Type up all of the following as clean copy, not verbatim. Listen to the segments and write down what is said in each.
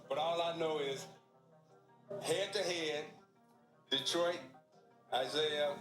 But all I know is head-to-head, Detroit, Isaiah,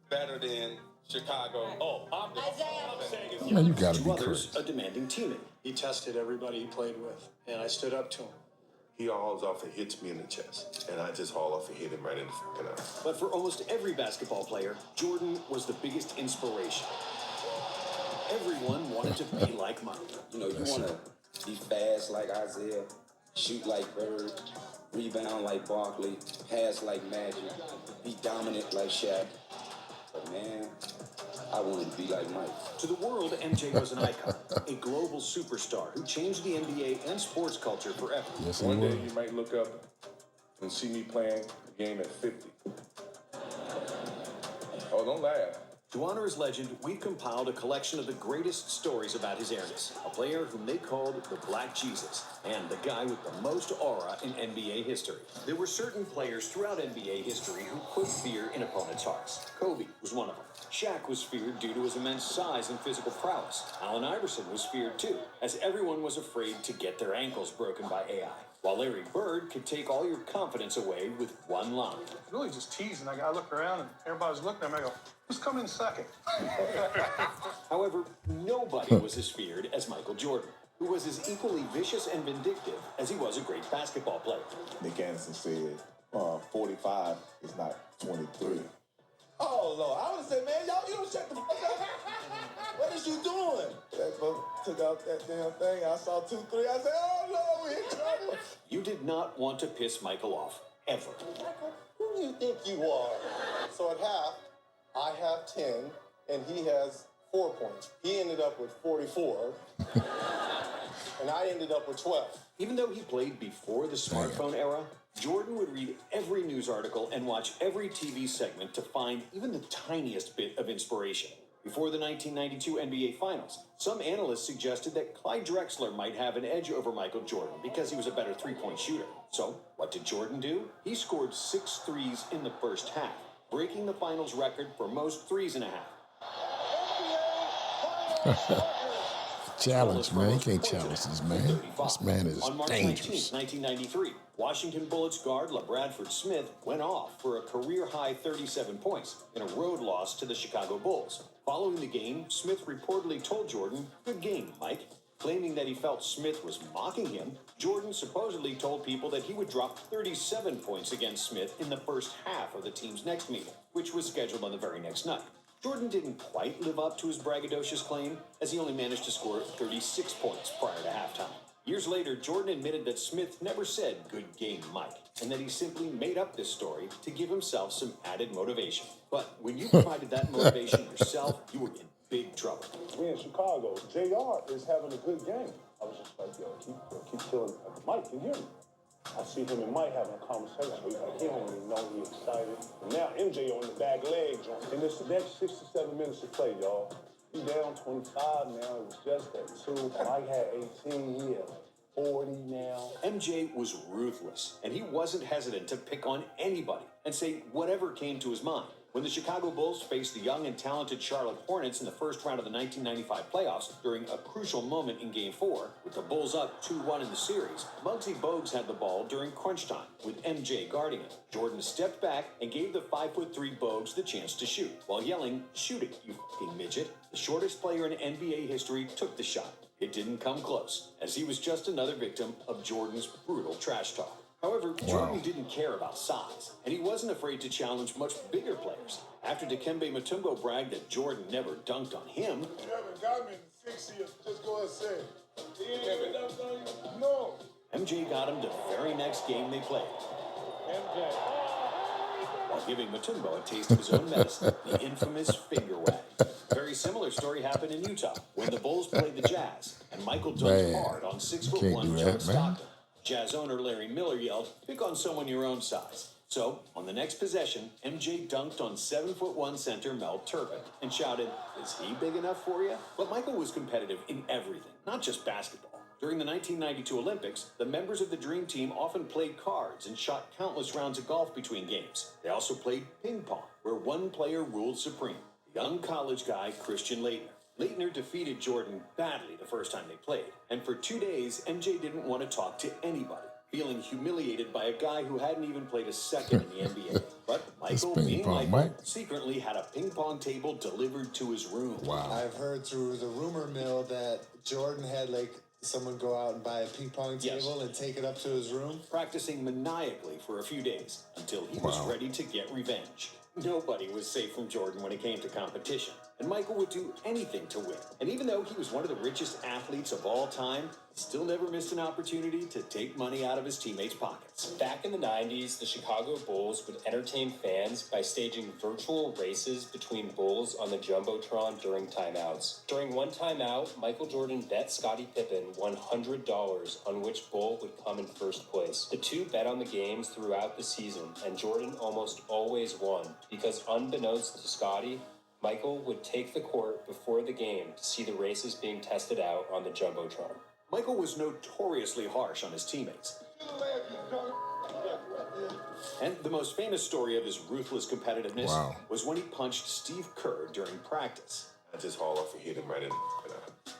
better than Chicago. Oh, Isaiah. Man, you got to be others, crazy. a demanding teammate. He tested everybody he played with, and I stood up to him. He hauls off and hits me in the chest, and I just haul off and hit him right in the fucking eye. But for almost every basketball player, Jordan was the biggest inspiration. Everyone wanted to be like Mike. You know, you want to be fast like Isaiah, shoot like Bird, rebound like Barkley, pass like Magic, be dominant like Shaq. But man, I wanted to be like Mike. To the world, MJ was an icon, a global superstar who changed the NBA and sports culture forever. Yes, One day you might look up and see me playing a game at 50. Oh, don't laugh. To honor his legend, we've compiled a collection of the greatest stories about his airness. A player whom they called the Black Jesus, and the guy with the most aura in NBA history. There were certain players throughout NBA history who put fear in opponents' hearts. Kobe was one of them. Shaq was feared due to his immense size and physical prowess. Allen Iverson was feared too, as everyone was afraid to get their ankles broken by AI. While Larry Bird could take all your confidence away with one line. Really just teasing. I look around and everybody's looking at me. I go, who's coming second? However, nobody was as feared as Michael Jordan, who was as equally vicious and vindictive as he was a great basketball player. Nick Anderson said 45 is not 23. Oh, Lord. I would have said, man, y'all, you don't shut the fuck up. What is you doing? That boat took out that damn thing. I saw 2, 3. I said, oh, Lord, we in trouble. You did not want to piss Michael off, ever. Michael, who do you think you are? So at half, I have 10, and he has 4 points. He ended up with 44, and I ended up with 12. Even though he played before the smartphone era, Jordan would read every news article and watch every TV segment to find even the tiniest bit of inspiration. Before the 1992 NBA Finals, some analysts suggested that Clyde Drexler might have an edge over Michael Jordan because he was a better three-point shooter. So, what did Jordan do? He scored 6 threes in the first half, breaking the finals record for most threes in a half. Challenge, man. You can't challenge this man. This man is On March dangerous. 19, 1993, Washington Bullets guard LaBradford Smith went off for a career-high 37 points in a road loss to the Chicago Bulls. Following the game, Smith reportedly told Jordan, "Good game, Mike." Claiming that he felt Smith was mocking him, Jordan supposedly told people that he would drop 37 points against Smith in the first half of the team's next meeting, which was scheduled on the very next night. Jordan didn't quite live up to his braggadocious claim, as he only managed to score 36 points prior to halftime. Years later, Jordan admitted that Smith never said, "Good game, Mike," and that he simply made up this story to give himself some added motivation. But when you provided that motivation yourself, you were in big trouble. We in Chicago. JR is having a good game. I was just like, yo, keep killing. Mike can hear me. I see him and Mike having a conversation. He's like, he don't even know he's excited. And now MJ on the back leg joint. And it's the next 6 to 7 minutes to play, y'all. He down 25 now. It was just that 2. Mike had 18. He had 40 now. MJ was ruthless, and he wasn't hesitant to pick on anybody and say whatever came to his mind. When the Chicago Bulls faced the young and talented Charlotte Hornets in the first round of the 1995 playoffs during a crucial moment in Game 4, with the Bulls up 2-1 in the series, Muggsy Bogues had the ball during crunch time, with MJ guarding him. Jordan stepped back and gave the 5'3" Bogues the chance to shoot, while yelling, "Shoot it, you fucking midget." The shortest player in NBA history took the shot. It didn't come close, as he was just another victim of Jordan's brutal trash talk. However, Jordan didn't care about size, and he wasn't afraid to challenge much bigger players. After Dikembe Mutombo bragged that Jordan never dunked on him, You haven't got me in 6 years. Just go ahead and say it. No. MJ got him the very next game they played. MJ. While giving Mutombo a taste of his own medicine, the infamous finger wag. A very similar story happened in Utah when the Bulls played the Jazz, and Michael dunked hard on 6'1" John Stockton. Jazz owner Larry Miller yelled, "Pick on someone your own size." So, on the next possession, MJ dunked on 7'1" center Mel Turpin and shouted, "Is he big enough for you?" But Michael was competitive in everything, not just basketball. During the 1992 Olympics, the members of the Dream Team often played cards and shot countless rounds of golf between games. They also played ping pong, where one player ruled supreme, the young college guy Christian Laettner. Leitner defeated Jordan badly the first time they played, and for 2 days, MJ didn't want to talk to anybody, feeling humiliated by a guy who hadn't even played a second in the NBA. But Michael, being Michael, secretly had a ping pong table delivered to his room. Wow. I've heard through the rumor mill that Jordan had, like, someone go out and buy a ping pong table and take it up to his room. Practicing maniacally for a few days until he was ready to get revenge. Nobody was safe from Jordan when it came to competition, and Michael would do anything to win. And even though he was one of the richest athletes of all time, he still never missed an opportunity to take money out of his teammates' pockets. Back in the 90s, the Chicago Bulls would entertain fans by staging virtual races between Bulls on the Jumbotron during timeouts. During one timeout, Michael Jordan bet Scottie Pippen $100 on which Bull would come in first place. The two bet on the games throughout the season, and Jordan almost always won because, unbeknownst to Scottie, Michael would take the court before the game to see the races being tested out on the Jumbotron. Michael was notoriously harsh on his teammates. And the most famous story of his ruthless competitiveness was when he punched Steve Kerr during practice. I just haul off and hit him right in the eye.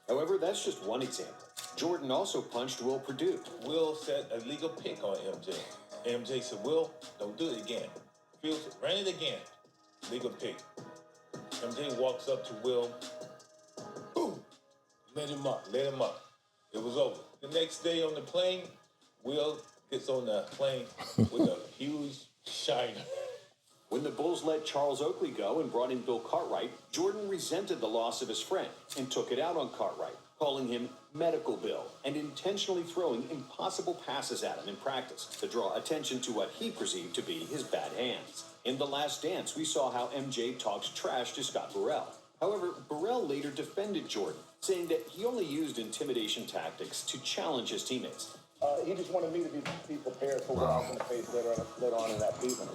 However, that's just one example. Jordan also punched Will Perdue. Will set a legal pick on MJ. MJ said, Will, don't do it again. Phil said, run it again. Legal pick. MJ walks up to Will. Boom! Let him up. It was over. The next day on the plane, Will gets on the plane with a huge shiner. When the Bulls let Charles Oakley go and brought in Bill Cartwright, Jordan resented the loss of his friend and took it out on Cartwright, calling him Medical Bill and intentionally throwing impossible passes at him in practice to draw attention to what he perceived to be his bad hands. In The Last Dance, we saw how MJ talks trash to Scott Burrell. However, Burrell later defended Jordan, saying that he only used intimidation tactics to challenge his teammates. He just wanted me to be prepared for what I was going to face later on in that season.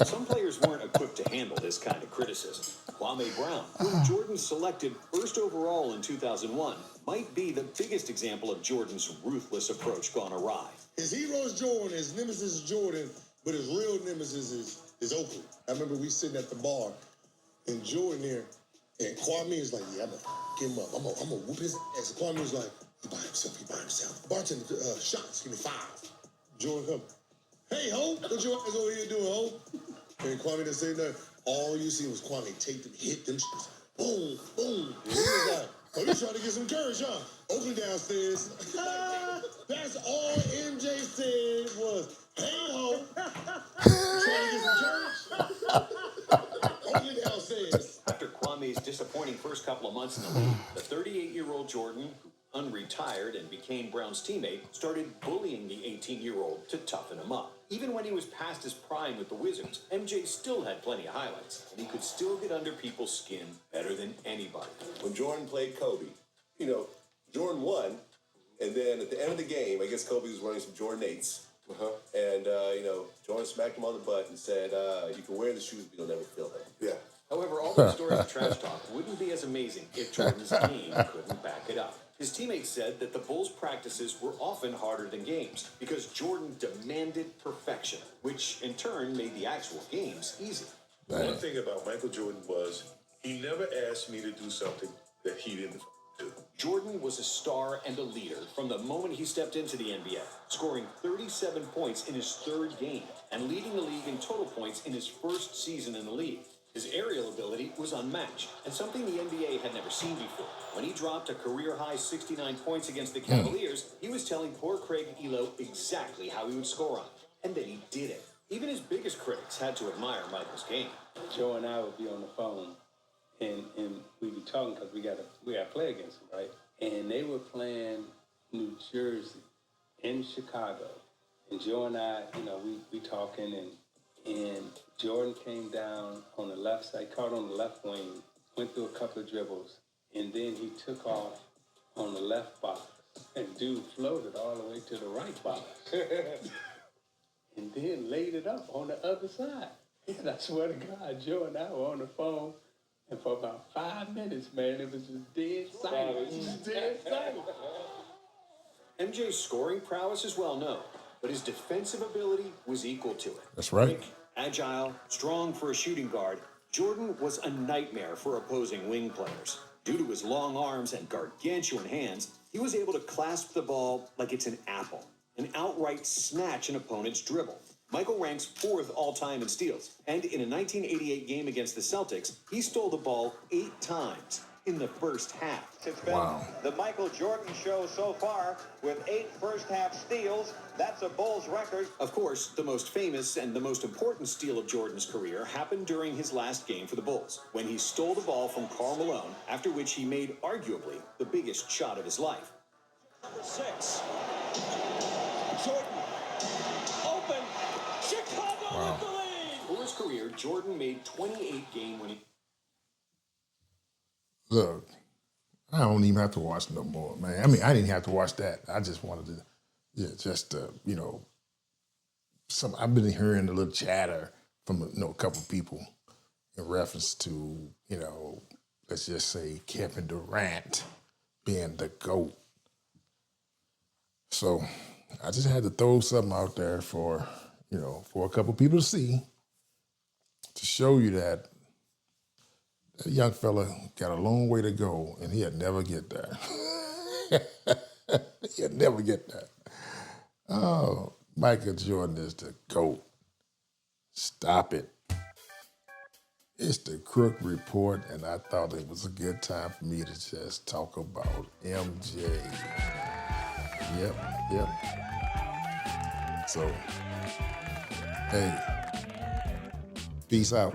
Some players weren't equipped to handle this kind of criticism. Kwame Brown, whom Jordan selected first overall in 2001, might be the biggest example of Jordan's ruthless approach gone awry. His hero is Jordan, his nemesis is Jordan, but his real nemesis is Oakley. I remember we sitting at the bar, and Jordan there, and Kwame is like, yeah, I'm going to f*** him up. I'm gonna whoop his ass. And Kwame was like, he by himself. Bartender, shots, give me 5. Jordan come, hey, ho, what your ass over here doing, ho? And Kwame didn't say nothing. All you see was Kwame take them, hit them shits. Boom, boom. And he was like, oh, you trying to get some courage, huh? Oakley downstairs. That's all MJ said was, hey, ho. You trying to get some courage? Oakley downstairs. After Kwame's disappointing first couple of months in the league, the 38-year-old Jordan, who unretired and became Brown's teammate, started bullying the 18-year-old to toughen him up. Even when he was past his prime with the Wizards, MJ still had plenty of highlights, and he could still get under people's skin better than anybody. When Jordan played Kobe, Jordan won, and then at the end of the game, I guess Kobe was wearing some Jordan 8s. And, Jordan smacked him on the butt and said, you can wear the shoes, but you'll never feel them. Yeah. However, all those stories of trash talk wouldn't be as amazing if Jordan's team couldn't back it up. His teammates said that the Bulls' practices were often harder than games because Jordan demanded perfection, which in turn made the actual games easy. One thing about Michael Jordan was he never asked me to do something that he didn't do. Jordan was a star and a leader from the moment he stepped into the NBA, scoring 37 points in his 3rd game and leading the league in total points in his first season in the league. His aerial ability was unmatched, and something the NBA had never seen before. When he dropped a career-high 69 points against the Cavaliers, he was telling poor Craig Elo exactly how he would score on it, and then he did it. Even his biggest critics had to admire Michael's game. Joe and I would be on the phone, and we'd be talking because we got to play against them, right? And they were playing New Jersey in Chicago, and Joe and I, we talking, and Jordan came down on the left side, caught on the left wing, went through a couple of dribbles, and then he took off on the left box, and dude floated all the way to the right box, and then laid it up on the other side. And I swear to God, Joe and I were on the phone, and for about 5 minutes, man, it was just dead silent. MJ's scoring prowess is well known, but his defensive ability was equal to it. That's right. Quick, Agile, strong for a shooting guard, Jordan was a nightmare for opposing wing players. Due to his long arms and gargantuan hands, he was able to clasp the ball like it's an apple and outright snatch an opponent's dribble. Michael ranks 4th all-time in steals, and in a 1988 game against the Celtics, he stole the ball 8 times in the first half. It's been the Michael Jordan show so far with 8 first-half steals. That's a Bulls record. Of course, the most famous and the most important steal of Jordan's career happened during his last game for the Bulls, when he stole the ball from Karl Malone, after which he made arguably the biggest shot of his life. Number 6. Jordan. Open. Chicago with the lead. For his career, Jordan made 28 game-winning. Look, I don't even have to watch no more, man. I mean, I didn't have to watch that. I just wanted to, you know, I've been hearing a little chatter from, a couple of people in reference to, you know, let's just say Kevin Durant being the GOAT. So I just had to throw something out there for, you know, for a couple of people to see, to show you that that young fella got a long way to go, and he'll never get there. He'll never get there. Oh, Michael Jordan is the GOAT. Stop it. It's the Crook Report, and I thought it was a good time for me to just talk about MJ. Yep. So, hey, peace out.